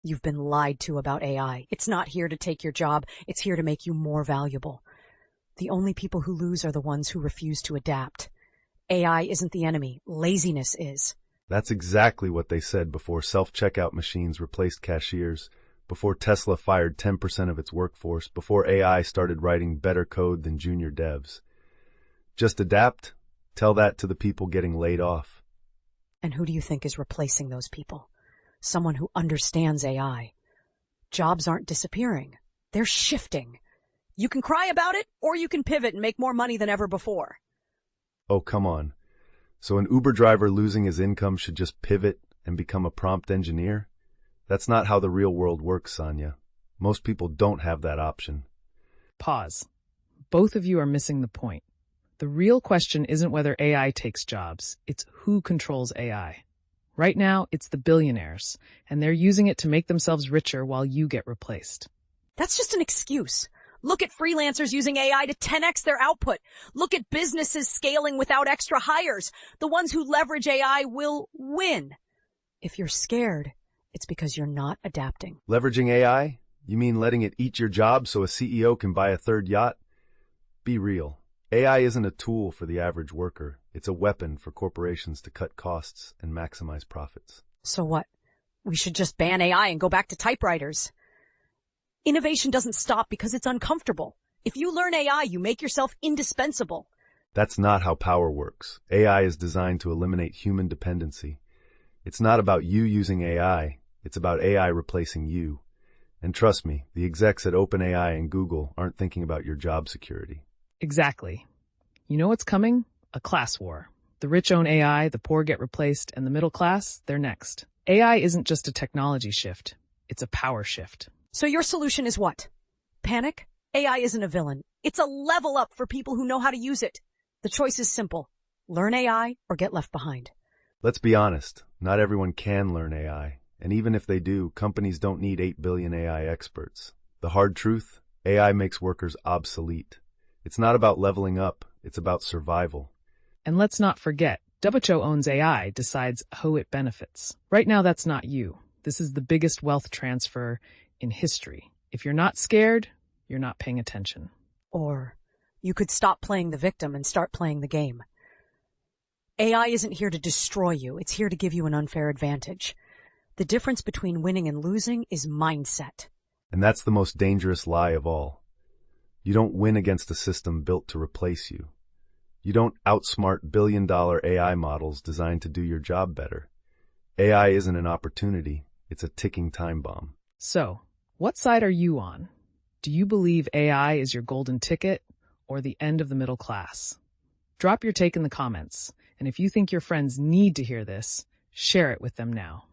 You've been lied to about AI. It's not here to take your job. It's here to make you more valuable. The only people who lose are the ones who refuse to adapt. AI isn't the enemy. Laziness is. That's exactly what they said before self-checkout machines replaced cashiers, before Tesla fired 10% of its workforce, before AI started writing better code than junior devs. Just adapt. Tell that to the people getting laid off. And who do you think is replacing those people? Someone who understands AI. Jobs aren't disappearing. They're shifting. You can cry about it, or you can pivot and make more money than ever before. Oh, come on. So an Uber driver losing his income should just pivot and become a prompt engineer? That's not how the real world works, Sonia. Most people don't have that option. Pause. Both of you are missing the point. The real question isn't whether AI takes jobs, it's who controls AI. Right now, it's the billionaires, and they're using it to make themselves richer while you get replaced. That's just an excuse. Look at freelancers using AI to 10x their output. Look at businesses scaling without extra hires. The ones who leverage AI will win. If you're scared, it's because you're not adapting. Leveraging AI? You mean letting it eat your job so a CEO can buy a third yacht? Be real. AI isn't a tool for the average worker. It's a weapon for corporations to cut costs and maximize profits. So what? We should just ban AI and go back to typewriters. Innovation doesn't stop because it's uncomfortable. If you learn AI, you make yourself indispensable. That's not how power works. AI is designed to eliminate human dependency. It's not about you using AI. It's about AI replacing you. And trust me, the execs at OpenAI and Google aren't thinking about your job security. Exactly. You know what's coming? A class war. The rich own AI, the poor get replaced, and the middle class, they're next. AI isn't just a technology shift. It's a power shift. So your solution is what? Panic? AI isn't a villain. It's a level up for people who know how to use it. The choice is simple. Learn AI or get left behind. Let's be honest, not everyone can learn AI. And even if they do, companies don't need 8 billion AI experts. The hard truth, AI makes workers obsolete. It's not about leveling up, it's about survival. And let's not forget, WHO owns AI, decides who it benefits. Right now, that's not you. This is the biggest wealth transfer in history. If you're not scared, you're not paying attention. Or you could stop playing the victim and start playing the game. AI isn't here to destroy you. It's here to give you an unfair advantage. The difference between winning and losing is mindset. And that's the most dangerous lie of all. You don't win against a system built to replace you. You don't outsmart billion-dollar AI models designed to do your job better. AI isn't an opportunity. It's a ticking time bomb. So, what side are you on? Do you believe AI is your golden ticket or the end of the middle class? Drop your take in the comments, and if you think your friends need to hear this, share it with them now.